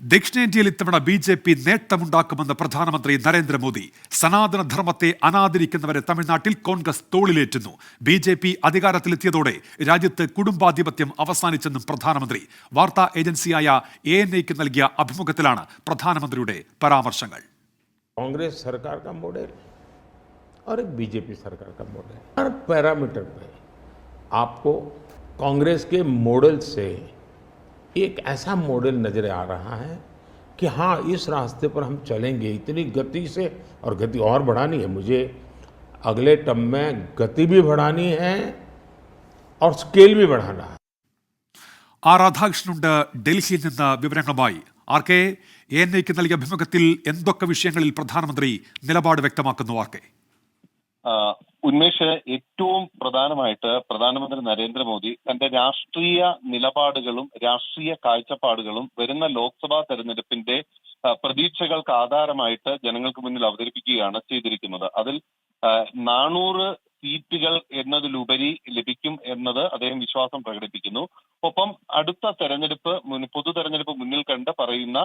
ദക്ഷിണേന്ത്യയിൽ ഇത്തവണ ബി.ജെ.പി. നേട്ടമുണ്ടാക്കുമെന്ന് പ്രധാനമന്ത്രി നരേന്ദ്രമോദി. സനാതനധർമ്മത്തെ അനാദരിക്കുന്നവരെ തമിഴ്നാട്ടിൽ കോൺഗ്രസ് തോളിലേറ്റുന്നു. ബി.ജെ.പി. അധികാരത്തിലെത്തിയതോടെ രാജ്യത്ത് കുടുംബാധിപത്യം അവസാനിച്ചെന്നും പ്രധാനമന്ത്രി. വാർത്താ ഏജൻസിയായ ANIക്ക് നൽകിയ അഭിമുഖത്തിലാണ് പ്രധാനമന്ത്രിയുടെ പരാമർശങ്ങൾ. कांग्रेस सरकार का मॉडल और एक बीजेपी सरकार का मॉडल, हर पैरामीटर पे आपको कांग्रेस के मॉडल से एक ऐसा मॉडल नजर आ रहा है कि हाँ, इस रास्ते पर हम चलेंगे इतनी गति से, और गति और बढ़ानी है। मुझे अगले टर्म में गति भी बढ़ानी है और स्केल भी बढ़ाना है. രാധാകൃഷ്ണനുണ്ട് ഡൽഹിയിൽ നിന്ന് വിവരങ്ങളുമായി. ആർ.കെ. ANIക്ക് നൽകിയ അഭിമുഖത്തിൽ എന്തൊക്കെ വിഷയങ്ങളിൽ പ്രധാനമന്ത്രി നിലപാട് വ്യക്തമാക്കുന്നു? ആർ.കെ. ഉന്മേഷ്, ഏറ്റവും പ്രധാനമായിട്ട് പ്രധാനമന്ത്രി നരേന്ദ്രമോദി തന്റെ രാഷ്ട്രീയ നിലപാടുകളും രാഷ്ട്രീയ കാഴ്ചപ്പാടുകളും വരുന്ന ലോക്സഭാ തെരഞ്ഞെടുപ്പിന്റെ പ്രതീക്ഷകൾക്ക് ആധാരമായിട്ട് ജനങ്ങൾക്ക് മുന്നിൽ അവതരിപ്പിക്കുകയാണ് ചെയ്തിരിക്കുന്നത്. അതിൽ 400 സീറ്റുകൾ എന്നതിലുപരി ലഭിക്കും എന്നത് അദ്ദേഹം വിശ്വാസം പ്രകടിപ്പിക്കുന്നു. ഒപ്പം അടുത്ത പൊതു തെരഞ്ഞെടുപ്പ് മുന്നിൽ കണ്ട് പറയുന്ന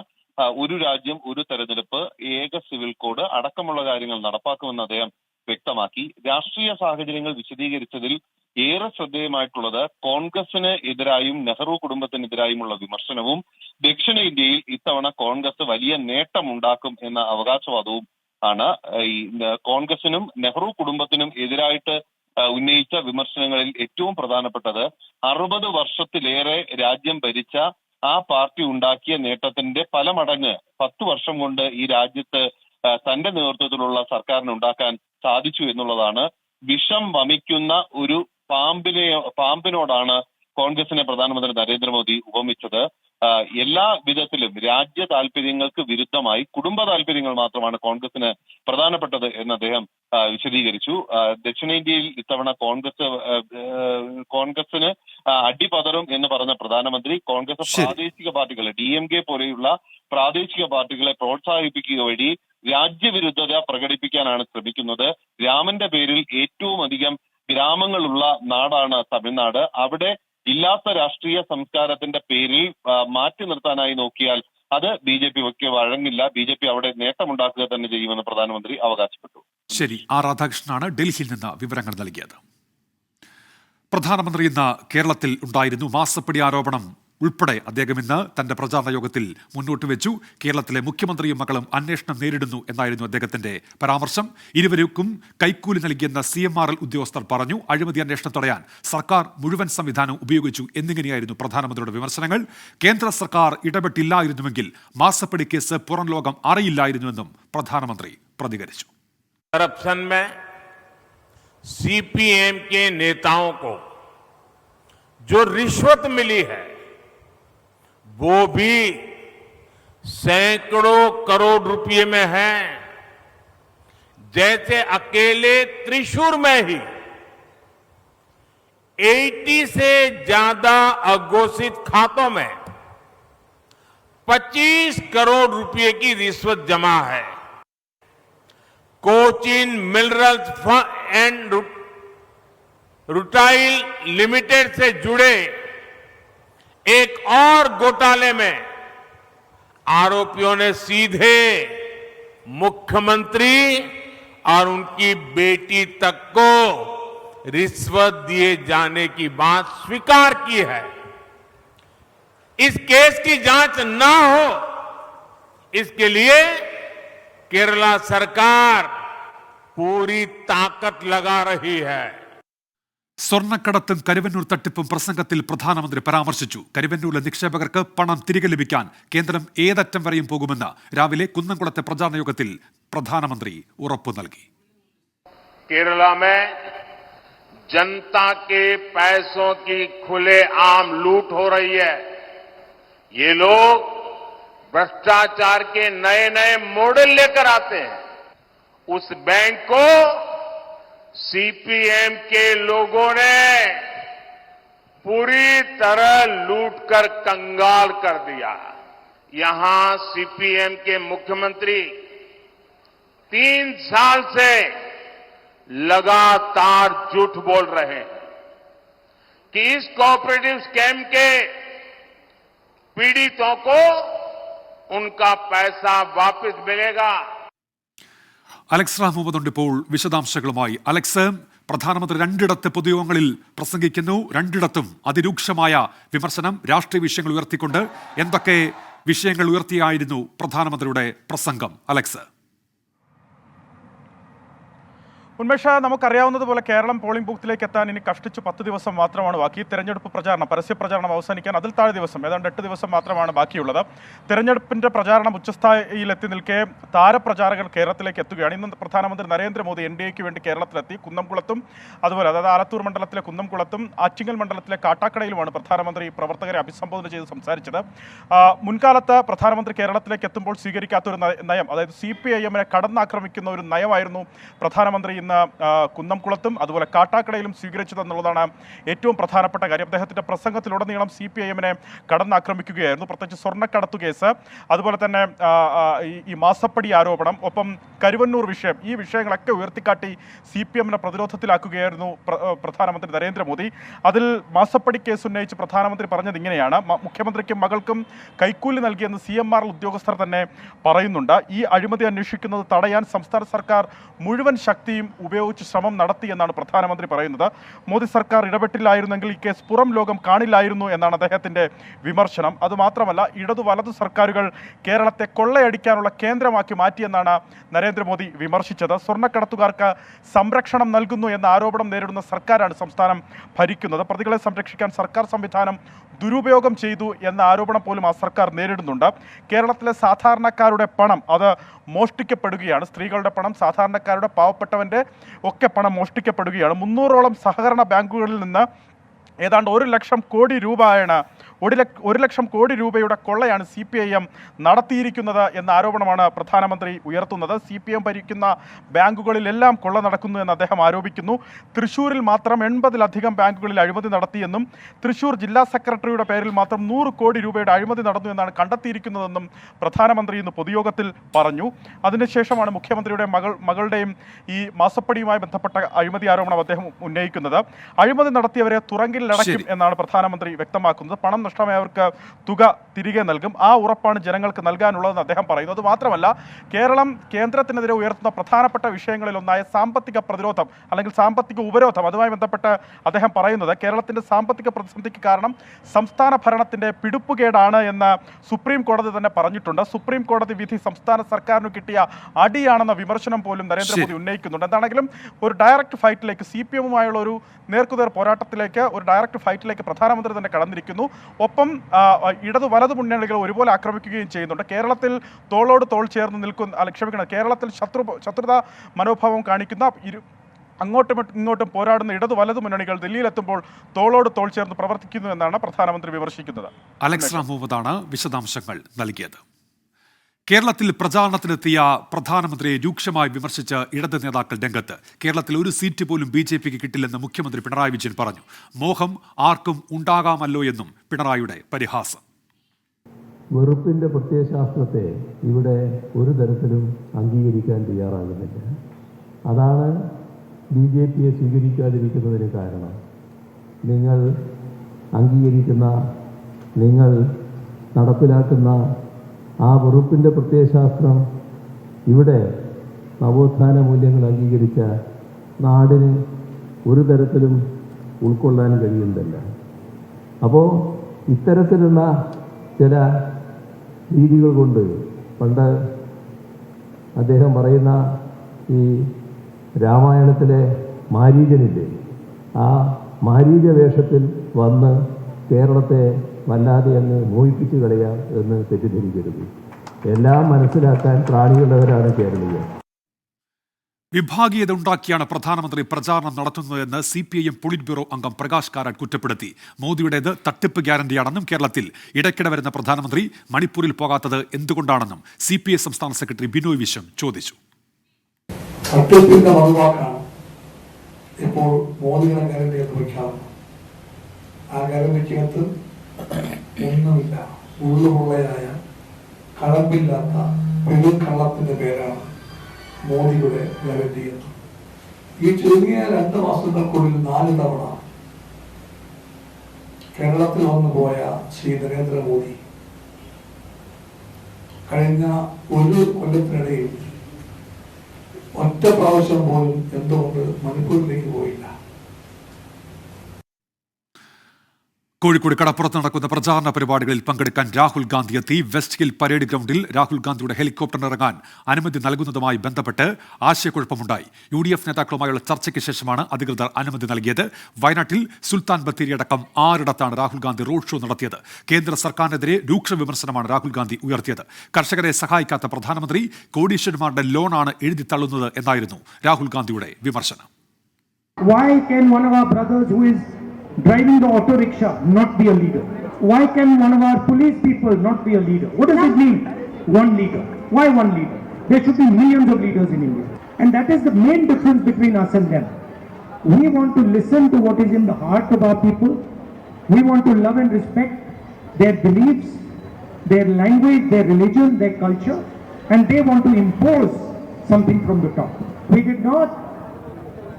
ഒരു രാജ്യം ഒരു തെരഞ്ഞെടുപ്പ്, ഏക സിവിൽ കോഡ് അടക്കമുള്ള കാര്യങ്ങൾ നടപ്പാക്കുമെന്ന് അദ്ദേഹം വ്യക്തമാക്കി. രാഷ്ട്രീയ സാഹചര്യങ്ങൾ വിശദീകരിച്ചതിൽ ഏറെ ശ്രദ്ധേയമായിട്ടുള്ളത് കോൺഗ്രസിന് എതിരായും നെഹ്റു കുടുംബത്തിനെതിരായുമുള്ള വിമർശനവും ദക്ഷിണേന്ത്യയിൽ ഇത്തവണ കോൺഗ്രസ് വലിയ നേട്ടമുണ്ടാക്കും എന്ന അവകാശവാദവും ആണ്. ഈ കോൺഗ്രസിനും നെഹ്റു കുടുംബത്തിനും എതിരായിട്ട് ഉന്നയിച്ച വിമർശനങ്ങളിൽ ഏറ്റവും പ്രധാനപ്പെട്ടത് 60 വർഷത്തിലേറെ രാജ്യം ഭരിച്ച ആ പാർട്ടി ഉണ്ടാക്കിയ നേട്ടത്തിന്റെ പല മടങ്ങ് 10 വർഷം കൊണ്ട് ഈ രാജ്യത്ത് തന്റെ നേതൃത്വത്തിലുള്ള സർക്കാരിന് ഉണ്ടാക്കാൻ സാധിച്ചു എന്നുള്ളതാണ്. വിഷം വമിക്കുന്ന ഒരു പാമ്പിനോടാണ് കോൺഗ്രസിനെ പ്രധാനമന്ത്രി നരേന്ദ്രമോദി ഉപമിച്ചത്. എല്ലാ വിധത്തിലും രാജ്യ താല്പര്യങ്ങൾക്ക് വിരുദ്ധമായി കുടുംബ താല്പര്യങ്ങൾ മാത്രമാണ് കോൺഗ്രസിന് പ്രധാനപ്പെട്ടത് എന്ന് അദ്ദേഹം വിശദീകരിച്ചു. ദക്ഷിണേന്ത്യയിൽ ഇത്തവണ കോൺഗ്രസിന് അടിപതറും എന്ന് പറഞ്ഞ പ്രധാനമന്ത്രി കോൺഗ്രസ് പ്രാദേശിക പാർട്ടികളെ DMK പോലെയുള്ള പ്രാദേശിക പാർട്ടികളെ പ്രോത്സാഹിപ്പിക്കുക വഴി രാജ്യവിരുദ്ധത പ്രകടിപ്പിക്കാനാണ് ശ്രമിക്കുന്നത്. രാമന്റെ പേരിൽ ഏറ്റവും അധികം ഗ്രാമങ്ങളുള്ള നാടാണ് തമിഴ്നാട്. അവിടെ ഇല്ലാത്ത രാഷ്ട്രീയ സംസ്കാരത്തിന്റെ പേരിൽ മാറ്റി നിർത്താനായി നോക്കിയാൽ അത് BJPക്ക് വഴങ്ങില്ല. BJP അവിടെ നേട്ടമുണ്ടാക്കുക തന്നെ ചെയ്യുമെന്ന് പ്രധാനമന്ത്രി അവകാശപ്പെട്ടു. ശരി, രാധാകൃഷ്ണനാണ് ഡൽഹിയിൽ നിന്ന് വിവരങ്ങൾ നൽകിയത്. പ്രധാനമന്ത്രി ഇന്ന് കേരളത്തിൽ ഉണ്ടായിരുന്നു. മാസപ്പടി ആരോപണം ഉൾപ്പെടെ അദ്ദേഹം ഇന്ന് തന്റെ പ്രചാരണ യോഗത്തിൽ മുന്നോട്ട് വെച്ചു. കേരളത്തിലെ മുഖ്യമന്ത്രിയും മകളും അന്വേഷണം നേരിടുന്നു എന്നായിരുന്നു അദ്ദേഹത്തിന്റെ പരാമർശം. ഇരുവർക്കും കൈക്കൂലി നൽകിയെന്ന് CMRL ഉദ്യോഗസ്ഥർ പറഞ്ഞു. അഴിമതി അന്വേഷണം തടയാൻ സർക്കാർ മുഴുവൻ സംവിധാനം ഉപയോഗിച്ചു എന്നിങ്ങനെയായിരുന്നു പ്രധാനമന്ത്രിയുടെ വിമർശനങ്ങൾ. കേന്ദ്ര സർക്കാർ ഇടപെട്ടില്ലായിരുന്നുവെങ്കിൽ മാസപ്പടി കേസ് പുറം ലോകം അറിയില്ലായിരുന്നുവെന്നും പ്രധാനമന്ത്രി പ്രതികരിച്ചു. करप्शन में CPM के नेताओं को जो रिश्वत मिली है वो भी सैकड़ों करोड़ रुपए में है. जैसे अकेले त्रिशूर में ही 80 से ज्यादा अघोषित खातों में 25 करोड़ रुपए की रिश्वत जमा है. Cochin minerals and rutile limited से जुड़े एक और घोटाले में आरोपियों ने सीधे मुख्यमंत्री और उनकी बेटी तक को रिश्वत दिए जाने की बात स्वीकार की है. इस केस की जांच ना हो, इसके लिए केरला सरकार पूरी ताकत लगा रही है. സ്വർണ്ണക്കടത്തും കരുവന്നൂർ തട്ടിപ്പും പ്രസംഗത്തിൽ പ്രധാനമന്ത്രി പരാമർശിച്ചു. കരുവന്നൂരിലെ നിക്ഷേപകർക്ക് പണം തിരികെ ലഭിക്കാൻ കേന്ദ്രം ഏതറ്റം വരെയും പോകുമെന്ന് രാവിലെ കുന്നംകുളത്തെ പ്രചാരണ യോഗത്തിൽ പ്രധാനമന്ത്രി ഉറപ്പു നൽകി. केरला में जनता के पैसों की खुलेआम लूट हो रही है. ये लोग भ्रष्टाचार के नए नए मॉडल लेकर आते हैं. उस बैंक को CPM के लोगों ने पूरी तरह लूटकर कंगाल कर दिया. यहां CPM के मुख्यमंत्री 3 साल से लगातार झूठ बोल रहे हैं कि इस कोऑपरेटिव स्कैम के पीड़ितों को उनका पैसा वापस मिलेगा। അലക്സ് മുഹമ്മദ് ഉണ്ട് ഇപ്പോൾ വിശദാംശങ്ങളുമായി. അലക്സ്, പ്രധാനമന്ത്രി രണ്ടിടത്ത് പൊതുയോഗങ്ങളിൽ പ്രസംഗിക്കുന്നു. രണ്ടിടത്തും അതിരൂക്ഷമായ വിമർശനം, രാഷ്ട്രീയ വിഷയങ്ങൾ ഉയർത്തിക്കൊണ്ട്. എന്തൊക്കെ വിഷയങ്ങൾ ഉയർത്തിയായിരുന്നു പ്രധാനമന്ത്രിയുടെ പ്രസംഗം? അലക്സ്. ഉന്മേഷ, നമുക്കറിയാവുന്നതുപോലെ കേരളം പോളിംഗ് ബൂത്തിലേക്ക് എത്താൻ ഇനി കഷ്ടിച്ച് 10 ദിവസം മാത്രമാണ് ബാക്കി. തെരഞ്ഞെടുപ്പ് പ്രചാരണം, പരസ്യ പ്രചാരണം അവസാനിക്കാൻ അതിൽ താഴെ ദിവസം, ഏതാണ്ട് 8 ദിവസം മാത്രമാണ് ബാക്കിയുള്ളത്. തെരഞ്ഞെടുപ്പിന്റെ പ്രചാരണം ഉച്ചസ്ഥായിലെത്തി നിൽക്കെ താരപ്രചാരകർ കേരളത്തിലേക്ക് എത്തുകയാണ്. ഇന്ന് പ്രധാനമന്ത്രി നരേന്ദ്രമോദി NDAക്ക് വേണ്ടി കേരളത്തിലെത്തി. കുന്നംകുളത്തും അതുപോലെ അതായത് ആലത്തൂർ മണ്ഡലത്തിലെ കുന്നംകുളത്തും ആറ്റിങ്ങൽ മണ്ഡലത്തിലെ കാട്ടാക്കടയിലുമാണ് പ്രധാനമന്ത്രി പ്രവർത്തകരെ അഭിസംബോധന ചെയ്ത് സംസാരിച്ചത്. മുൻകാലത്ത് പ്രധാനമന്ത്രി കേരളത്തിലേക്ക് എത്തുമ്പോൾ സ്വീകരിക്കാത്ത ഒരു നയം, അതായത് CPIM-നെ കടന്നാക്രമിക്കുന്ന ഒരു നയമായിരുന്നു പ്രധാനമന്ത്രി കുന്നംകുളത്തും അതുപോലെ കാട്ടാക്കടയിലും സ്വീകരിച്ചതെന്നുള്ളതാണ് ഏറ്റവും പ്രധാനപ്പെട്ട കാര്യം. അദ്ദേഹത്തിന്റെ പ്രസംഗത്തിലുടനീളം CPIM-നെ കടന്നാക്രമിക്കുകയായിരുന്നു. പ്രത്യേകിച്ച് സ്വർണ്ണക്കടത്തു കേസ്, അതുപോലെ തന്നെ ഈ മാസപ്പടി ആരോപണം, ഒപ്പം കരുവന്നൂർ വിഷയം, ഈ വിഷയങ്ങളൊക്കെ ഉയർത്തിക്കാട്ടി CPM-നെ പ്രതിരോധത്തിലാക്കുകയായിരുന്നു പ്രധാനമന്ത്രി നരേന്ദ്രമോദി. അതിൽ മാസപ്പടി കേസ് ഉന്നയിച്ച് പ്രധാനമന്ത്രി പറഞ്ഞത് ഇങ്ങനെയാണ്: മുഖ്യമന്ത്രിക്കും മകൾക്കും കൈക്കൂലി നൽകിയെന്ന് CMR ഉദ്യോഗസ്ഥർ തന്നെ പറയുന്നുണ്ട്. ഈ അഴിമതി അന്വേഷിക്കുന്നത് തടയാൻ സംസ്ഥാന സർക്കാർ മുഴുവൻ ശക്തിയും ഉപയോഗിച്ച് ശ്രമം നടത്തിയെന്നാണ് പ്രധാനമന്ത്രി പറയുന്നത്. മോദി സർക്കാർ ഇടപെട്ടില്ലായിരുന്നെങ്കിൽ ഈ കേസ് പുറം ലോകം കാണില്ലായിരുന്നു എന്നാണ് അദ്ദേഹത്തിന്റെ വിമർശനം. അതുമാത്രമല്ല, ഇടതു വലതു സർക്കാരുകൾ കേരളത്തെ കൊള്ളയടിക്കാനുള്ള കേന്ദ്രമാക്കി മാറ്റിയെന്നാണ് നരേന്ദ്രമോദി വിമർശിച്ചത്. സ്വർണ്ണക്കടത്തുകാർക്ക് സംരക്ഷണം നൽകുന്നു എന്ന ആരോപണം നേരിടുന്ന സർക്കാരാണ് സംസ്ഥാനം ഭരിക്കുന്നത്. പ്രതികളെ സംരക്ഷിക്കാൻ സർക്കാർ സംവിധാനം ദുരുപയോഗം ചെയ്തു എന്ന ആരോപണം പോലും ആ സർക്കാർ നേരിടുന്നുണ്ട്. കേരളത്തിലെ സാധാരണക്കാരുടെ പണം അത് മോഷ്ടിക്കപ്പെടുകയാണ്. സ്ത്രീകളുടെ പണം, സാധാരണക്കാരുടെ, പാവപ്പെട്ടവൻ്റെ ഒക്കെ പണം മോഷ്ടിക്കപ്പെടുകയാണ്. 300ഓളം സഹകരണ ബാങ്കുകളിൽ നിന്ന് ഏതാണ്ട് 1 ലക്ഷം കോടി രൂപയാണ് 1 ലക്ഷം കോടി രൂപയുടെ കൊള്ളയാണ് CPIM നടത്തിയിരിക്കുന്നത് എന്ന ആരോപണമാണ് പ്രധാനമന്ത്രി ഉയർത്തുന്നത്. CPIM ഭരിക്കുന്ന ബാങ്കുകളിലെല്ലാം കൊള്ള നടക്കുന്നു എന്ന് അദ്ദേഹം ആരോപിക്കുന്നു. തൃശ്ശൂരിൽ മാത്രം 80-ലധികം ബാങ്കുകളിൽ അഴിമതി നടത്തിയെന്നും തൃശ്ശൂർ ജില്ലാ സെക്രട്ടറിയുടെ പേരിൽ മാത്രം 100 കോടി രൂപയുടെ അഴിമതി നടന്നു എന്നാണ് കണ്ടെത്തിയിരിക്കുന്നതെന്നും പ്രധാനമന്ത്രി ഇന്ന് പൊതുയോഗത്തിൽ പറഞ്ഞു. അതിനുശേഷമാണ് മുഖ്യമന്ത്രിയുടെ മകളുടെയും ഈ മാസപ്പടിയുമായി ബന്ധപ്പെട്ട അഴിമതി ആരോപണം അദ്ദേഹം ഉന്നയിക്കുന്നത്. അഴിമതി നടത്തിയവരെ തുറങ്കിൽ അടയ്ക്കും എന്നാണ് പ്രധാനമന്ത്രി വ്യക്തമാക്കുന്നത്. പണം നഷ്ടമായവർക്ക് തുക തിരികെ നൽകും. ആ ഉറപ്പാണ് ജനങ്ങൾക്ക് നൽകാനുള്ളതെന്ന് അദ്ദേഹം പറയുന്നു. അത് മാത്രമല്ല, കേരളം കേന്ദ്രത്തിനെതിരെ ഉയർത്തുന്ന പ്രധാനപ്പെട്ട വിഷയങ്ങളിലൊന്നായ സാമ്പത്തിക പ്രതിരോധം അല്ലെങ്കിൽ സാമ്പത്തിക ഉപരോധം, അതുമായി ബന്ധപ്പെട്ട് അദ്ദേഹം പറയുന്നത് കേരളത്തിന്റെ സാമ്പത്തിക പ്രതിസന്ധിക്ക് കാരണം സംസ്ഥാന ഭരണത്തിന്റെ പിടിപ്പുകേടാണ് എന്ന് സുപ്രീം കോടതി തന്നെ പറഞ്ഞിട്ടുണ്ട്. സുപ്രീം കോടതി വിധി സംസ്ഥാന സർക്കാരിന് കിട്ടിയ അടിയാണെന്ന വിമർശനം പോലും നരേന്ദ്രമോദി ഉന്നയിക്കുന്നുണ്ട്. എന്താണെങ്കിലും ഒരു ഡയറക്റ്റ് ഫൈറ്റിലേക്ക്, CPM-ഉമായുള്ള ഒരു നേർക്കുനേർ പോരാട്ടത്തിലേക്ക്, ഒരു ഡയറക്റ്റ് ഫൈറ്റിലേക്ക് പ്രധാനമന്ത്രി തന്നെ കടന്നിരിക്കുന്നു. ഒപ്പം ഇടതു വലതു മുന്നണികൾ ഒരുപോലെ ആക്രമിക്കുകയും ചെയ്യുന്നുണ്ട്. കേരളത്തിൽ തോളോട് തോൾ ചേർന്ന് കേരളത്തിൽ ശത്രുതാ മനോഭാവം കാണിക്കുന്ന അങ്ങോട്ടും ഇങ്ങോട്ടും പോരാടുന്ന ഇടതു വലതു മുന്നണികൾ ഡൽഹിയിലെത്തുമ്പോൾ തോളോട് തോൾ ചേർന്ന് പ്രവർത്തിക്കുന്നു എന്നാണ് പ്രധാനമന്ത്രി വിമർശിക്കുന്നത്. അലക്സ് മുഹമ്മദാണ് വിശദാംശങ്ങൾ നൽകിയത്. കേരളത്തിൽ പ്രചാരണത്തിനെത്തിയ പ്രധാനമന്ത്രിയെ രൂക്ഷമായി വിമർശിച്ച് ഇടത് നേതാക്കൾ രംഗത്ത്. കേരളത്തിൽ ഒരു സീറ്റ് പോലും BJPക്ക് കിട്ടില്ലെന്ന് മുഖ്യമന്ത്രി പിണറായി വിജയൻ പറഞ്ഞു. മോഹം ആർക്കും ഉണ്ടാകാമല്ലോ എന്നും പിണറായിയുടെ പരിഹാസം. വെറുപ്പിന്റെ പ്രത്യയശാസ്ത്രത്തെ ഇവിടെ ഒരു തരത്തിലും അംഗീകരിക്കാൻ തയ്യാറാകുന്നില്ല. അതാണ് BJPയെ സ്വീകരിക്കാതിരിക്കുന്നതിന് കാരണം. നിങ്ങൾ അംഗീകരിക്കുന്ന, നിങ്ങൾ നടപ്പിലാക്കുന്ന ആ വെറുപ്പിൻ്റെ പ്രത്യയശാസ്ത്രം ഇവിടെ നവോത്ഥാന മൂല്യങ്ങൾ അംഗീകരിച്ച നാടിന് ഒരു തരത്തിലും ഉൾക്കൊള്ളാൻ കഴിയുന്നില്ല. അപ്പോൾ ഇത്തരത്തിലുള്ള ചില രീതികൾ കൊണ്ട് പണ്ട് അദ്ദേഹം പറയുന്ന ഈ രാമായണത്തിലെ മാരീചനില്ലേ, ആ മാരീച വേഷത്തിൽ വന്ന് കേരളത്തെ വല്ലാതെ അങ്ങ് മോഹിപ്പിച്ചു കളയാം എന്ന് തെറ്റിദ്ധരിക്കരുത്. എല്ലാം മനസ്സിലാക്കാൻ പ്രാണിയുള്ളവരാണ് കേരളീയർ. വിഭാഗീയത ഉണ്ടാക്കിയാണ് പ്രധാനമന്ത്രി പ്രചാരണം നടത്തുന്നതെന്ന് CPIM പോളിറ്റ് ബ്യൂറോ അംഗം പ്രകാശ് കാരാട്ട് കുറ്റപ്പെടുത്തി. മോദിയുടേത് തട്ടിപ്പ് ഗ്യാരണ്ടിയാണെന്നും കേരളത്തിൽ ഇടയ്ക്കിടെ വരുന്ന പ്രധാനമന്ത്രി മണിപ്പൂരിൽ പോകാത്തത് എന്തുകൊണ്ടാണെന്നും CPI സംസ്ഥാന സെക്രട്ടറി ബിനോയ് വിശ്വം ചോദിച്ചു. തട്ടിപ്പിന്റെ മറുവാക്കാണ് ഇപ്പോൾ മോദിയുടെ ഗ്യാരണ്ടി എന്ന് പ്രഖ്യാപനം. ആ ഗ്യാരണ്ടിക്കകത്ത് ഒന്നുമില്ല. ഉള്ളുകൊള്ളയായ കടമ്പില്ലാത്ത പെരുങ്കള്ളത്തിന്റെ പേരാണ് മോദിയുടെ ഗ്യാരണ്ടി എന്ന്. ഈ ചുരുങ്ങിയ 2 മാസങ്ങൾക്കുള്ളിൽ 4 തവണ കേരളത്തിൽ വന്നു പോയ ശ്രീ നരേന്ദ്രമോദി കഴിഞ്ഞ ഒരു കൊല്ലത്തിനിടയിൽ ഒറ്റ പ്രാവശ്യം പോലും എന്തുകൊണ്ട് മണിപ്പൂരിലേക്ക് പോയില്ല? കോഴിക്കോട് കടപ്പുറത്ത് നടക്കുന്ന പ്രചാരണ പരിപാടികളിൽ പങ്കെടുക്കാൻ രാഹുൽ ഗാന്ധി എത്തി. വെസ്റ്റ് ഹിൽ പരേഡ് ഗ്രൗണ്ടിൽ രാഹുൽ ഗാന്ധിയുടെ ഹെലികോപ്റ്ററിന് ഇറങ്ങാൻ അനുമതി നൽകുന്നതുമായി ബന്ധപ്പെട്ട് ആശയക്കുഴപ്പമുണ്ടായി. UDF നേതാക്കളുമായുള്ള ചർച്ചയ്ക്ക് ശേഷമാണ് അധികൃതർ അനുമതി നൽകിയത്. വയനാട്ടിൽ സുൽത്താൻ ബത്തേരി അടക്കം 6 ഇടത്താണ് രാഹുൽ ഗാന്ധി റോഡ് ഷോ നടത്തിയത്. കേന്ദ്ര സർക്കാരിനെതിരെ രൂക്ഷ വിമർശനമാണ് രാഹുൽ ഗാന്ധി ഉയർത്തിയത്. കർഷകരെ സഹായിക്കാത്ത പ്രധാനമന്ത്രി കോടീശ്വരന്മാരുടെ ലോണാണ് എഴുതി തള്ളുന്നത് എന്നായിരുന്നു രാഹുൽ ഗാന്ധിയുടെ വിമർശനം. Why can one of our brothers who is driving the auto rickshaw not be a leader? Why can one of our police people not be a leader? What does it mean, one leader? Why one leader? There should be millions of leaders in India. And that is the main difference between us and them. We want to listen to what is in the heart of our people. We want to love and respect their beliefs, their language, their religion, their culture, and they want to impose something from the top. We did not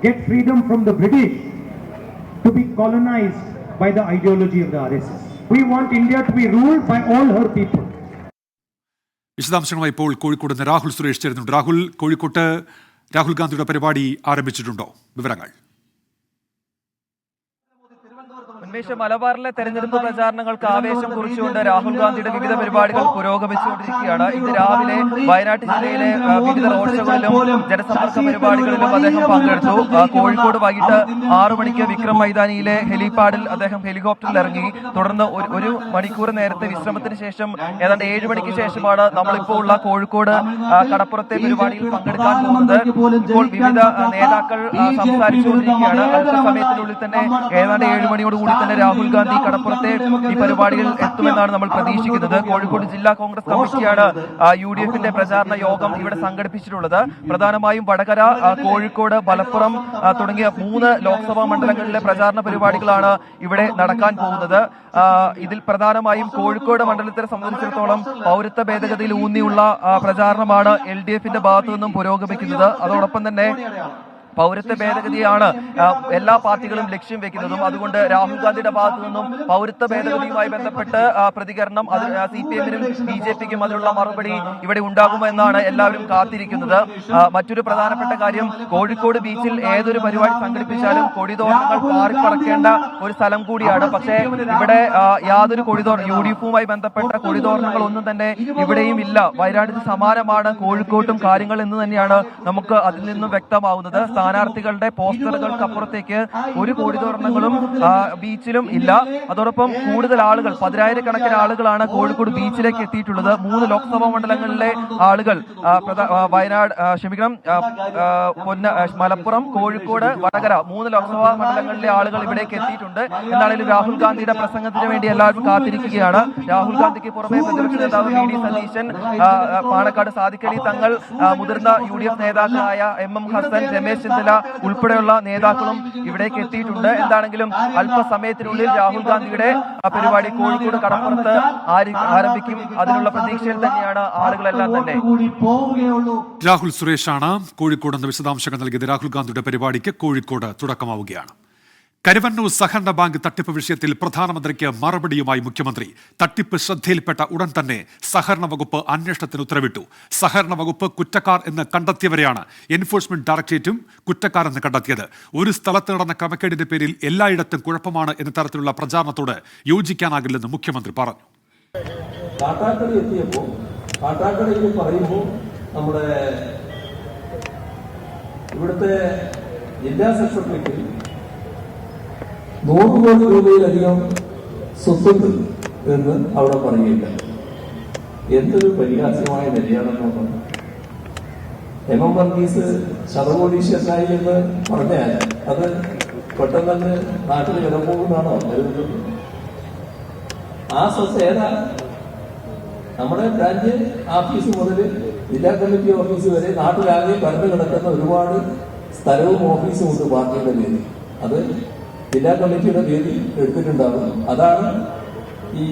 get freedom from the British to be colonized by the ideology of the RSS. We want India to be ruled by all her people. വിശദാംശങ്ങളുമായി ഇപ്പോൾ കോഴിക്കോട് നിന്ന് രാഹുൽ സുരേഷ് ചേരുന്നുണ്ട്. രാഹുൽ, കോഴിക്കോട്ട് രാഹുൽ ഗാന്ധിയുടെ പരിപാടി ആരംഭിച്ചിട്ടുണ്ടോ? വിവരങ്ങൾ. ഉന്മേഷ മലബാറിലെ തെരഞ്ഞെടുപ്പ് പ്രചാരണങ്ങൾക്ക് ആവേശം കുറിച്ചുകൊണ്ട് രാഹുൽ ഗാന്ധിയുടെ വിവിധ പരിപാടികൾ പുരോഗമിച്ചുകൊണ്ടിരിക്കുകയാണ്. ഇന്ന് രാവിലെ വയനാട് ജില്ലയിലെ വിവിധ റോഡ് ഷോകളിലും ജനസമ്പർക്ക പരിപാടികളിലും അദ്ദേഹം പങ്കെടുത്തു. കോഴിക്കോട് വൈകിട്ട് 6 മണിക്ക് വിക്രം മൈതാനിയിലെ ഹെലിപാഡിൽ അദ്ദേഹം ഹെലികോപ്റ്ററിൽ ഇറങ്ങി. തുടർന്ന് 1 മണിക്കൂർ നേരത്തെ വിശ്രമത്തിന് ശേഷം ഏതാണ്ട് 7 മണിക്ക് ശേഷമാണ് നമ്മളിപ്പോൾ ഉള്ള കോഴിക്കോട് കടപ്പുറത്തെ പരിപാടിയിൽ പങ്കെടുക്കാൻ പോകുന്നത്. ഇപ്പോൾ വിവിധ നേതാക്കൾ സംസാരിച്ചുകൊണ്ടിരിക്കുകയാണ്. അടുത്ത സമയത്തിനുള്ളിൽ തന്നെ ഏതാണ്ട് 7 മണിയോടുകൂടി തന്നെ രാഹുൽ ഗാന്ധി കടപ്പുറത്തെ ഈ പരിപാടിയിൽ എത്തുമെന്നാണ് നമ്മൾ പ്രതീക്ഷിക്കുന്നത്. കോഴിക്കോട് ജില്ലാ കോൺഗ്രസ് കമ്മിറ്റിയാണ് UDFന്റെ പ്രചാരണ യോഗം ഇവിടെ സംഘടിപ്പിച്ചിട്ടുള്ളത്. പ്രധാനമായും വടകര, കോഴിക്കോട്, മലപ്പുറം തുടങ്ങിയ 3 ലോക്സഭാ മണ്ഡലങ്ങളിലെ പ്രചാരണ പരിപാടികളാണ് ഇവിടെ നടക്കാൻ പോകുന്നത്. ഇതിൽ പ്രധാനമായും കോഴിക്കോട് മണ്ഡലത്തെ സംബന്ധിച്ചിടത്തോളം പൗരത്വ ഭേദഗതിയിൽ ഊന്നിയുള്ള പ്രചാരണമാണ് LDFന്റെ ഭാഗത്തു നിന്നും പുരോഗമിക്കുന്നത്. അതോടൊപ്പം തന്നെ പൗരത്വ ഭേദഗതിയാണ് എല്ലാ പാർട്ടികളും ലക്ഷ്യം വെക്കുന്നതും. അതുകൊണ്ട് രാഹുൽ ഗാന്ധിയുടെ ഭാഗത്തു നിന്നും പൗരത്വ ഭേദഗതിയുമായി ബന്ധപ്പെട്ട് പ്രതികരണം CPM-നും BJP-ക്കും അതിനുള്ള മറുപടി ഇവിടെ ഉണ്ടാകുമെന്നാണ് എല്ലാവരും കാത്തിരിക്കുന്നത്. മറ്റൊരു പ്രധാനപ്പെട്ട കാര്യം, കോഴിക്കോട് ബീച്ചിൽ ഏതൊരു പരിപാടി സംഘടിപ്പിച്ചാലും കൊടിതോരണങ്ങൾ പാറിപ്പറക്കേണ്ട ഒരു സ്ഥലം കൂടിയാണ്. പക്ഷേ ഇവിടെ യാതൊരു UDF-വുമായി ബന്ധപ്പെട്ട കൊടിതോരണങ്ങൾ ഒന്നും തന്നെ ഇവിടെയും ഇല്ല. വയനാടിന് സമാനമാണ് കോഴിക്കോട്ടും കാര്യങ്ങൾ എന്ന് തന്നെയാണ് നമുക്ക് അതിൽ നിന്നും വ്യക്തമാവുന്നത്. സ്ഥാനാർത്ഥികളുടെ പോസ്റ്ററുകൾക്ക് അപ്പുറത്തേക്ക് ഒരു കൊടിതോരണങ്ങളും ബീച്ചിലും ഇല്ല. അതോടൊപ്പം കൂടുതൽ ആളുകൾ, 10,000-കണക്കിന് ആളുകളാണ് കോഴിക്കോട് ബീച്ചിലേക്ക് എത്തിയിട്ടുള്ളത്. 3 ലോക്സഭാ മണ്ഡലങ്ങളിലെ ആളുകൾ, വയനാട് മലപ്പുറം, കോഴിക്കോട്, വടകര 3 ലോക്സഭാ മണ്ഡലങ്ങളിലെ ആളുകൾ ഇവിടേക്ക് എത്തിയിട്ടുണ്ട്. എന്നാണെങ്കിലും രാഹുൽ ഗാന്ധിയുടെ പ്രസംഗത്തിന് വേണ്ടി എല്ലാവരും കാത്തിരിക്കുകയാണ്. രാഹുൽ ഗാന്ധിക്ക് പുറമെ പ്രതിപക്ഷ നേതാവ് VD സതീശൻ, പാണക്കാട് സാദിഖ് അലി തങ്ങൾ, മുതിർന്ന UDF നേതാക്കളായ MM ഹസൻ, രമേശ് ചെന്നിത്തല ഉൾപ്പെടെയുള്ള നേതാക്കളും ഇവിടേക്ക് എത്തിയിട്ടുണ്ട്. എന്താണെങ്കിലും അല്പസമയത്തിനുള്ളിൽ രാഹുൽ ഗാന്ധിയുടെ പരിപാടി കോഴിക്കോട് കടപ്പുറത്ത് ആരംഭിക്കും. അതിനുള്ള പ്രതീക്ഷയിൽ തന്നെയാണ് ആളുകളെല്ലാം തന്നെ. രാഹുൽ സുരേഷാണ് കോഴിക്കോട് നിന്ന് വിശദാംശങ്ങൾ നൽകിയത്. രാഹുൽ ഗാന്ധിയുടെ പരിപാടിക്ക് കോഴിക്കോട് തുടക്കമാവുകയാണ്. കരുവന്നൂർ സഹകരണ ബാങ്ക് തട്ടിപ്പ് വിഷയത്തിൽ പ്രധാനമന്ത്രിക്ക് മറുപടിയുമായി മുഖ്യമന്ത്രി. തട്ടിപ്പ് ശ്രദ്ധയിൽപ്പെട്ട ഉടൻ തന്നെ സഹകരണ വകുപ്പ് അന്വേഷണത്തിന് ഉത്തരവിട്ടു. സഹകരണ വകുപ്പ് കുറ്റക്കാർ എന്ന് കണ്ടെത്തിയവരെയാണ് എൻഫോഴ്സ്മെന്റ് ഡയറക്ടറേറ്റും കുറ്റക്കാരെന്ന് കണ്ടെത്തിയത്. ഒരു സ്ഥലത്ത് നടന്ന ക്രമക്കേടിന്റെ പേരിൽ എല്ലായിടത്തും കുഴപ്പമാണ് എന്ന തരത്തിലുള്ള പ്രചാരണത്തോട് യോജിക്കാനാകില്ലെന്ന് മുഖ്യമന്ത്രി പറഞ്ഞു. നമ്മുടെ ഇവിടുത്തെ ജില്ലാ സെക്രട്ടറിക്ക് 100 കോടി രൂപയിലധികം സ്വത്തുണ്ട് എന്ന് അവിടെ പറയുകയില്ല. എന്തൊരു പരിഹാസ്യമായ നിലയാണെന്ന്. MM വർഗീസ് ശതകോടീശ്വരനായി എന്ന് പറഞ്ഞാൽ അത് പെട്ടെന്ന് തന്നെ നാട്ടിൽ വിലപ്പോകുന്നതാണോ കരുതുന്നത്? ആ സ്വത്ത് ഏതാ? നമ്മുടെ ബ്രാഞ്ച് ഓഫീസ് മുതൽ ജില്ലാ കമ്മിറ്റി ഓഫീസ് വരെ നാട്ടിലാകെ കടന്നു കിടക്കുന്ന ഒരുപാട് സ്ഥലവും ഓഫീസും ഉണ്ട് പാർട്ടിയുടെ പേരിൽ. അത് ജില്ലാ കമ്മിറ്റിയുടെ പേരിൽ എടുത്തിട്ടുണ്ടാകും. അതാണ് ഈ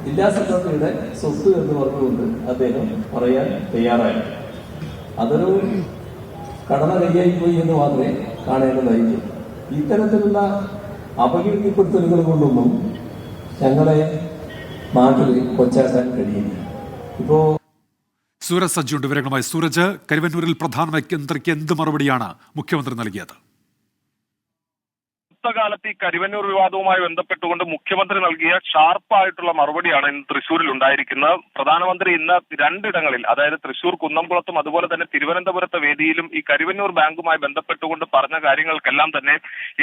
ജില്ലാ സെക്രട്ടറിയുടെ സ്വത്ത് എന്ന് പറഞ്ഞുകൊണ്ട് അദ്ദേഹം പറയാൻ തയ്യാറായി. അതൊരു കടന്ന കൈയായി പോയി എന്ന് മാത്രമേ കാണേണ്ടതായിട്ടു. ഇത്തരത്തിലുള്ള അപകീർത്തിപ്പെടുത്തലുകൾ കൊണ്ടൊന്നും ഞങ്ങളെ നാട്ടിൽ കൊച്ചാക്കാൻ കഴിയില്ല. ഇപ്പോൾ സൂരജ് സജ്ജിയുണ്ട് വിവരങ്ങളുമായി. സൂരജ്, കരുവന്നൂരിൽ പ്രധാനമന്ത്രിക്ക് എന്ത് മറുപടിയാണ് മുഖ്യമന്ത്രി നൽകിയത്? കാലത്ത് ഈ കരിവന്നൂർ വിവാദവുമായി ബന്ധപ്പെട്ടുകൊണ്ട് മുഖ്യമന്ത്രി നൽകിയ ഷാർപ്പായിട്ടുള്ള മറുപടിയാണ് ഇന്ന് തൃശ്ശൂരിൽ ഉണ്ടായിരിക്കുന്നത്. പ്രധാനമന്ത്രി ഇന്ന് രണ്ടിടങ്ങളിൽ, അതായത് തൃശ്ശൂർ കുന്നംകുളത്തും അതുപോലെ തന്നെ തിരുവനന്തപുരത്തെ വേദിയിലും ഈ കരിവന്നൂർ ബാങ്കുമായി ബന്ധപ്പെട്ടുകൊണ്ട് പറഞ്ഞ കാര്യങ്ങൾക്കെല്ലാം തന്നെ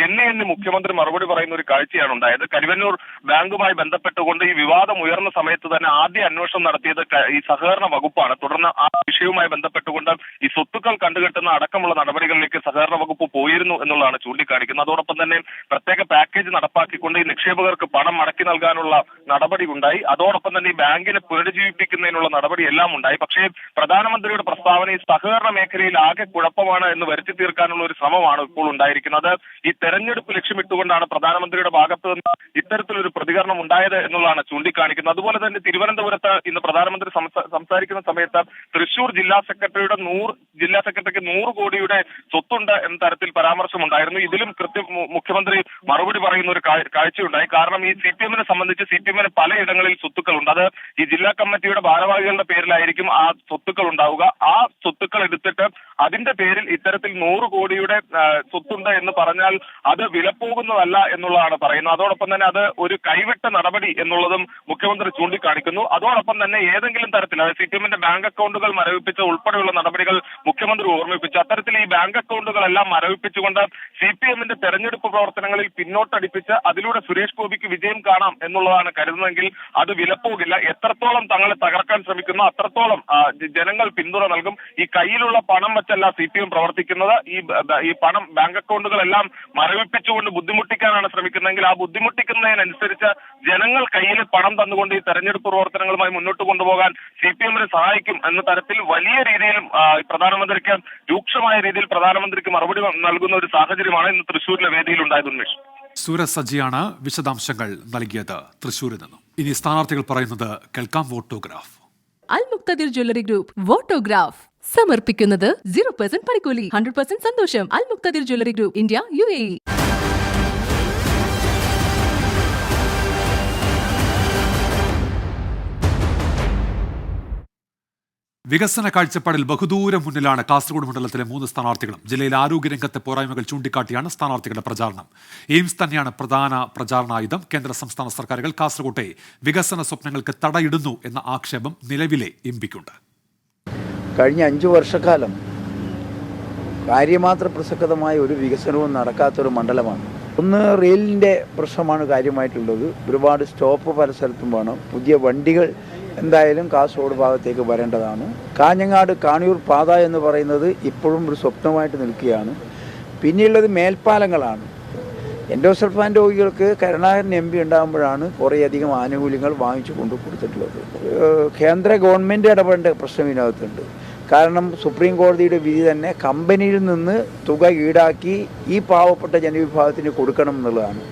എണ്ണി മുഖ്യമന്ത്രി മറുപടി പറയുന്ന ഒരു കാഴ്ചയാണ് ഉണ്ടായത്. കരിവന്നൂർ ബാങ്കുമായി ബന്ധപ്പെട്ടുകൊണ്ട് ഈ വിവാദം ഉയർന്ന സമയത്ത് തന്നെ ആദ്യ അന്വേഷണം നടത്തിയത് ഈ സഹകരണ വകുപ്പാണ്. തുടർന്ന് ആ വിഷയവുമായി ബന്ധപ്പെട്ടുകൊണ്ട് ഈ സ്വത്തുക്കൾ കണ്ടുകെട്ടുന്ന അടക്കമുള്ള നടപടികളിലേക്ക് സഹകരണ വകുപ്പ് പോയിരുന്നു എന്നുള്ളതാണ് ചൂണ്ടിക്കാണിക്കുന്നത്. അതോടൊപ്പം തന്നെ പ്രത്യേക പാക്കേജ് നടപ്പാക്കിക്കൊണ്ട് ഈ നിക്ഷേപകർക്ക് പണം മടക്കി നൽകാനുള്ള നടപടി ഉണ്ടായി. അതോടൊപ്പം തന്നെ ഈ ബാങ്കിനെ പുനരുജ്ജീവിപ്പിക്കുന്നതിനുള്ള നടപടി എല്ലാം ഉണ്ടായി. പക്ഷേ പ്രധാനമന്ത്രിയുടെ പ്രസ്താവന ഈ സഹകരണ മേഖലയിൽ ആകെ കുഴപ്പമാണ് എന്ന് വരുത്തി തീർക്കാനുള്ള ഒരു ശ്രമമാണ് ഇപ്പോൾ ഉണ്ടായിരിക്കുന്നത്. ഈ തെരഞ്ഞെടുപ്പ് ലക്ഷ്യമിട്ടുകൊണ്ടാണ് പ്രധാനമന്ത്രിയുടെ ഭാഗത്ത് നിന്ന് ഇത്തരത്തിലൊരു പ്രതികരണം ഉണ്ടായത് എന്നുള്ളതാണ് ചൂണ്ടിക്കാണിക്കുന്നത്. അതുപോലെ തന്നെ തിരുവനന്തപുരത്ത് ഇന്ന് പ്രധാനമന്ത്രി സംസാരിക്കുന്ന സമയത്ത് തൃശൂർ ജില്ലാ സെക്രട്ടറിക്ക് 100 കോടിയുടെ സ്വത്തുണ്ട് എന്ന തരത്തിൽ പരാമർശമുണ്ടായിരുന്നു. ഇതിലും മുഖ്യമന്ത്രി മറുപടി പറയുന്ന ഒരു കാഴ്ചയുണ്ടായി. കാരണം ഈ CPM-നെ സംബന്ധിച്ച് CPM-ന് പലയിടങ്ങളിൽ സ്വത്തുക്കളുണ്ട്. അത് ഈ ജില്ലാ കമ്മിറ്റിയുടെ ഭാരവാഹികളുടെ പേരിലായിരിക്കും ആ സ്വത്തുക്കൾ ഉണ്ടാവുക. ആ സ്വത്തുക്കൾ എടുത്തിട്ട് അതിന്റെ പേരിൽ ഇത്തരത്തിൽ 100 കോടിയുടെ സ്വത്തുണ്ട് എന്ന് പറഞ്ഞാൽ അത് വിലപ്പോകുന്നതല്ല എന്നുള്ളതാണ് പറയുന്നത്. അതോടൊപ്പം തന്നെ അത് ഒരു കൈവിട്ട നടപടി എന്നുള്ളതും മുഖ്യമന്ത്രി ചൂണ്ടിക്കാണിക്കുന്നു. അതോടൊപ്പം തന്നെ ഏതെങ്കിലും തരത്തിൽ അതായത് CPM-ന്റെ ബാങ്ക് അക്കൗണ്ടുകൾ മരവിപ്പിച്ച ഉൾപ്പെടെയുള്ള നടപടികൾ മുഖ്യമന്ത്രി ഓർമ്മിപ്പിച്ചു. അത്തരത്തിൽ ഈ ബാങ്ക് അക്കൗണ്ടുകളെല്ലാം മരവിപ്പിച്ചുകൊണ്ട് CPM-ന്റെ തെരഞ്ഞെടുപ്പ് പ്രവർത്തനങ്ങളിൽ പിന്നോട്ടടിപ്പിച്ച് അതിലൂടെ സുരേഷ് ഗോപിക്ക് വിജയം കാണാം എന്നുള്ളതാണ് കരുതുന്നതെങ്കിൽ അത് വിലപ്പോകില്ല. എത്രത്തോളം തങ്ങളെ തകർക്കാൻ ശ്രമിക്കുന്നു അത്രത്തോളം ജനങ്ങൾ പിന്തുണ നൽകും. ഈ കയ്യിലുള്ള പണം വെച്ചല്ല CPM പ്രവർത്തിക്കുന്നത്. ഈ പണം ബാങ്ക് അക്കൗണ്ടുകളെല്ലാം മരവിപ്പിച്ചുകൊണ്ട് ബുദ്ധിമുട്ടിക്കാനാണ് ശ്രമിക്കുന്നതെങ്കിൽ ആ ബുദ്ധിമുട്ടിക്കുന്നതിനനുസരിച്ച് ജനങ്ങൾ കയ്യിൽ പണം തന്നുകൊണ്ട് ഈ തെരഞ്ഞെടുപ്പ് പ്രവർത്തനങ്ങളുമായി മുന്നോട്ട് കൊണ്ടുപോകാൻ CPM-നെ സഹായിക്കും എന്ന തരത്തിൽ വലിയ രീതിയിൽ പ്രധാനമന്ത്രിക്ക് രൂക്ഷമായ രീതിയിൽ പ്രധാനമന്ത്രിക്ക് മറുപടി നൽകുന്ന ഒരു സാഹചര്യമാണ് ഇന്ന് തൃശ്ശൂരിലെ വേദിയിൽ ഉണ്ടായത്. ഉന്മേഷ്, സൂരജ് സജ്ജിയാണ് വിശദാംശങ്ങൾ നൽകിയത് തൃശ്ശൂരിൽ നിന്നും. ഇനി സ്ഥാനാർത്ഥികൾ പറയുന്നത് കേൾക്കാം. വോട്ടോഗ്രാഫ്. അൽ മുക്തദിർ ജ്വല്ലറി ഗ്രൂപ്പ് വോട്ടോഗ്രാഫ് സമർപ്പിക്കുന്നത് 0% പണിക്കൂലി, 100% സന്തോഷം. അൽ മുക്തദിർ ജ്വല്ലറി ഗ്രൂപ്പ്, ഇന്ത്യ, UAE. വികസന കാഴ്ചപ്പാടിൽ ബഹുദൂരം മുന്നിലാണ് കാസർഗോഡ് മണ്ഡലത്തിലെ 3 സ്ഥാനാർത്ഥികളും. ജില്ലയിലെ ആരോഗ്യരംഗത്തെ പോരായ്മകൾ ചൂണ്ടിക്കാട്ടിയാണ് സ്ഥാനാർത്ഥികളുടെ പ്രചാരണം. എയിംസ് തന്നെയാണ് പ്രധാന പ്രചാരണായുധം. കേന്ദ്ര സംസ്ഥാന സർക്കാരുകൾ കാസർഗോട്ടെ വികസന സ്വപ്നങ്ങൾക്ക് തടയിടുന്നു എന്ന ആക്ഷേപം നിലവിലെ എംപിക്കുണ്ട്. കഴിഞ്ഞ 5 വർഷക്കാലം കാര്യമാത്ര പ്രസക്തമായ ഒരു വികസനവും നടക്കാത്തൊരു മണ്ഡലമാണ്. ഒന്ന്, റെയിലിൻ്റെ പ്രശ്നമാണ് കാര്യമായിട്ടുള്ളത്. ഒരുപാട് സ്റ്റോപ്പ് പല സ്ഥലത്തും വേണം. പുതിയ വണ്ടികൾ എന്തായാലും കാസർഗോഡ് ഭാഗത്തേക്ക് വരേണ്ടതാണ്. കാഞ്ഞങ്ങാട് കാണിയൂർ പാത എന്ന് പറയുന്നത് ഇപ്പോഴും ഒരു സ്വപ്നമായിട്ട് നിൽക്കുകയാണ്. പിന്നെയുള്ളത് മേൽപ്പാലങ്ങളാണ്. എൻഡോസൾഫാൻ രോഗികൾക്ക് കരുണാകരൻ MP ഉണ്ടാകുമ്പോഴാണ് കുറേയധികം ആനുകൂല്യങ്ങൾ വാങ്ങിച്ചു കൊണ്ടു കൊടുത്തിട്ടുള്ളത്. കേന്ദ്ര ഗവൺമെൻറ് ഇടപെടേണ്ട പ്രശ്നം ഇതിനകത്തുണ്ട്. കാരണം സുപ്രീം കോടതിയുടെ വിധി തന്നെ കമ്പനിയിൽ നിന്ന് തുക ഈടാക്കി ഈ പാവപ്പെട്ട ജനവിഭാഗത്തിന് കൊടുക്കണം എന്നുള്ളതാണ്.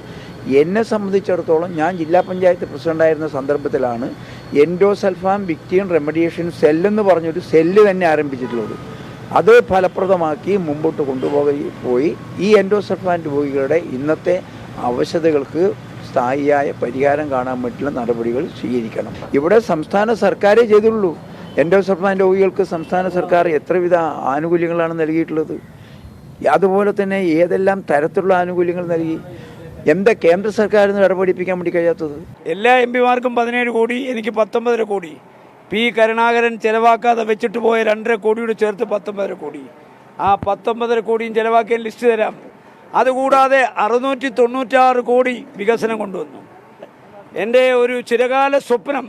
എന്നെ സംബന്ധിച്ചിടത്തോളം ഞാൻ ജില്ലാ പഞ്ചായത്ത് പ്രസിഡൻ്റായിരുന്ന സന്ദർഭത്തിലാണ് എൻഡോസൾഫാൻ വിക്ടിം റെമഡിയേഷൻ സെല്ലെന്ന് പറഞ്ഞൊരു സെല്ല് തന്നെ ആരംഭിച്ചിട്ടുള്ളത്. അത് ഫലപ്രദമാക്കി മുമ്പോട്ട് പോയി ഈ എൻഡോസൾഫാൻ രോഗികളുടെ ഇന്നത്തെ അവശതകൾക്ക് സ്ഥായിയായ പരിഹാരം കാണാൻ വേണ്ടിയുള്ള നടപടികൾ സ്വീകരിക്കണം. ഇവിടെ സംസ്ഥാന സർക്കാരേ ചെയ്തുള്ളൂ. എൻഡോസൾഫാൻ രോഗികൾക്ക് സംസ്ഥാന സർക്കാർ എത്രവിധ ആനുകൂല്യങ്ങളാണ് നൽകിയിട്ടുള്ളത്. അതുപോലെ തന്നെ ഏതെല്ലാം തരത്തിലുള്ള ആനുകൂല്യങ്ങൾ നൽകി. എന്താ കേന്ദ്ര സർക്കാരിന് ഇടപെടിപ്പിക്കാൻ വേണ്ടി കഴിയാത്തത്? എല്ലാ MP-മാർക്കും 17 കോടി, എനിക്ക് 19 കോടി. P. കരുണാകരൻ ചെലവാക്കാതെ വെച്ചിട്ട് പോയ 2.5 കോടിയോട് ചേർത്ത് 19 കോടി. ആ 19 കോടിയും ചെലവാക്കിയ ലിസ്റ്റ് തരാം. അതുകൂടാതെ 696 കോടി വികസനം കൊണ്ടുവന്നു. എൻ്റെ ഒരു ചിരകാല സ്വപ്നം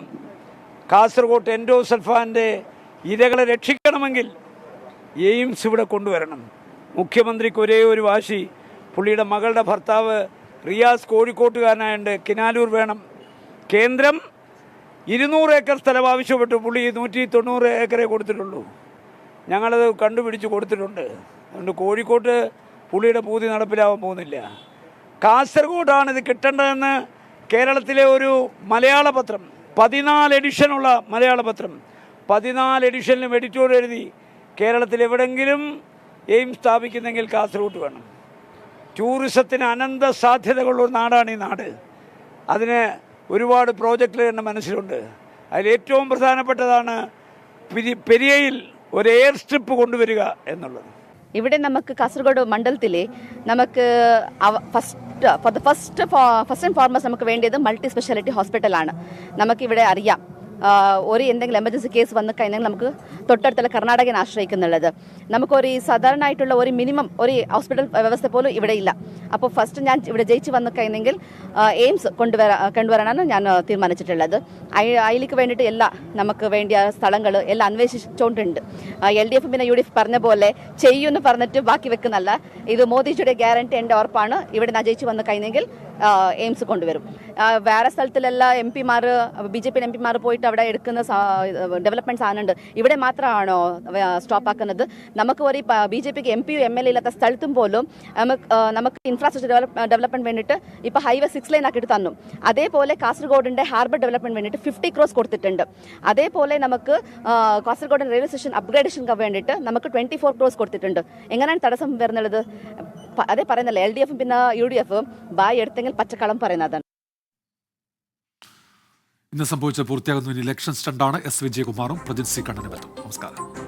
കാസർഗോഡ് എൻഡോസൾഫാൻ്റെ ഇരകളെ രക്ഷിക്കണമെങ്കിൽ എയിംസ് ഇവിടെ കൊണ്ടുവരണം. മുഖ്യമന്ത്രിക്ക് ഒരേ ഒരു വാശി, പുള്ളിയുടെ മകളുടെ ഭർത്താവ് റിയാസ് കോഴിക്കോട്ടുകാരനായുണ്ട്, കിനാലൂർ വേണം. കേന്ദ്രം 200 ഏക്കർ സ്ഥലം ആവശ്യപ്പെട്ടു. പുള്ളി 190 ഏക്കറേ കൊടുത്തിട്ടുള്ളൂ. ഞങ്ങളത് കണ്ടുപിടിച്ച് കൊടുത്തിട്ടുണ്ട്. അതുകൊണ്ട് കോഴിക്കോട്ട് പുള്ളിയുടെ പൂതി നടപ്പിലാവാൻ പോകുന്നില്ല. കാസർഗോഡാണ് ഇത് കിട്ടേണ്ടതെന്ന് കേരളത്തിലെ ഒരു മലയാള പത്രം, 14 എഡിഷനുള്ള മലയാള പത്രം, 14 എഡിഷനിലും എഡിറ്റോറിയൽ എഴുതി കേരളത്തിൽ എവിടെങ്കിലും എയിംസ് സ്ഥാപിക്കുന്നെങ്കിൽ കാസർഗോഡ് വേണം. ടൂറിസത്തിന് അനന്ത സാധ്യതകളുള്ള നാടാണ് ഈ നാട്. അതിന് ഒരുപാട് പ്രോജക്റ്റുകൾ എൻ്റെ മനസ്സിലുണ്ട്. അതിലേറ്റവും പ്രധാനപ്പെട്ടതാണ് പെരിയയിൽ ഒരു എയർ സ്ട്രിപ്പ് കൊണ്ടുവരിക എന്നുള്ളത്. ഇവിടെ നമുക്ക് കാസർഗോഡ് മണ്ഡലത്തിലെ നമുക്ക് ഫസ്റ്റ് ആൻഡ് ഫോർമോസ്റ്റ് നമുക്ക് വേണ്ടത് മൾട്ടി സ്പെഷ്യാലിറ്റി ഹോസ്പിറ്റലാണ്. നമുക്കിവിടെ അറിയാം ഒരു എന്തെങ്കിലും എമർജൻസി കേസ് വന്നു കഴിഞ്ഞാൽ നമുക്ക് തൊട്ടടുത്തുള്ള കർണാടകനെ ആശ്രയിക്കുന്നുള്ളത്. നമുക്കൊരു സാധാരണമായിട്ടുള്ള ഒരു മിനിമം ഒരു ഹോസ്പിറ്റൽ വ്യവസ്ഥ പോലും ഇവിടെ ഇല്ല. അപ്പോൾ ഫസ്റ്റ് ഞാൻ ഇവിടെ ജയിച്ച് വന്നു കഴിഞ്ഞെങ്കിൽ എയിംസ് കൊണ്ടുവരാനാണ് ഞാൻ തീരുമാനിച്ചിട്ടുള്ളത്. അതിലേക്ക് വേണ്ടിയിട്ട് നമുക്ക് വേണ്ടിയ സ്ഥലങ്ങൾ എല്ലാം അന്വേഷിച്ചുകൊണ്ടുണ്ട്. LDF പിന്നെ UDF പറഞ്ഞ പോലെ ചെയ്യുമെന്ന് പറഞ്ഞിട്ട് ബാക്കി വെക്കുന്നല്ല. ഇത് മോദിജിയുടെ ഗ്യാരണ്ടി എൻ്റെ ഉറപ്പാണ്. ഇവിടെ ഞാൻ ജയിച്ച് വന്നു കഴിഞ്ഞെങ്കിൽ എയിംസ് കൊണ്ടുവരും. വേറെ സ്ഥലത്തിലെല്ലാം MP-മാർ BJP MP-മാർ പോയിട്ട് അവിടെ എടുക്കുന്ന ഡെവലപ്മെന്റ് സാധനമുണ്ട്. ഇവിടെ മാത്രമാണോ സ്റ്റോപ്പ് ആക്കുന്നത്? നമുക്ക് ഒരു BJPക്ക് MP MLA ഇല്ലാത്ത സ്ഥലത്തും പോലും നമുക്ക് ഇൻഫ്രാസ്ട്രക്ചർ ഡെവലപ്മെന്റ് വേണ്ടിയിട്ട് ഇപ്പോൾ ഹൈവേ 6 ലൈൻ ആക്കിയിട്ട് തന്നു. അതേപോലെ കാസർഗോഡിന്റെ ഹാർബർ ഡെവലപ്മെന്റ് വേണ്ടിയിട്ട് 50 crores കൊടുത്തിട്ടുണ്ട്. അതേപോലെ നമുക്ക് കാസർഗോഡ് റെയിൽവേ സ്റ്റേഷൻ അപ്ഗ്രേഡേഷൻ വേണ്ടിയിട്ട് നമുക്ക് 24 crores കൊടുത്തിട്ടുണ്ട്. എങ്ങനെയാണ് തടസ്സം വരുന്നുള്ളത്? അതേ പറയുന്നല്ലേ, LDF പിന്നെ UDF ബായ് എടുത്തെങ്കിൽ പച്ചക്കളം പറയുന്നതാണ്. ഇന്ന് സംഭവിച്ച പൂർത്തിയാകുന്ന ഇലക്ഷൻ സ്റ്റണ്ടാണ്. S. വിജയകുമാറും പ്രജിത് സി കണ്ണനും എത്തും. നമസ്കാരം.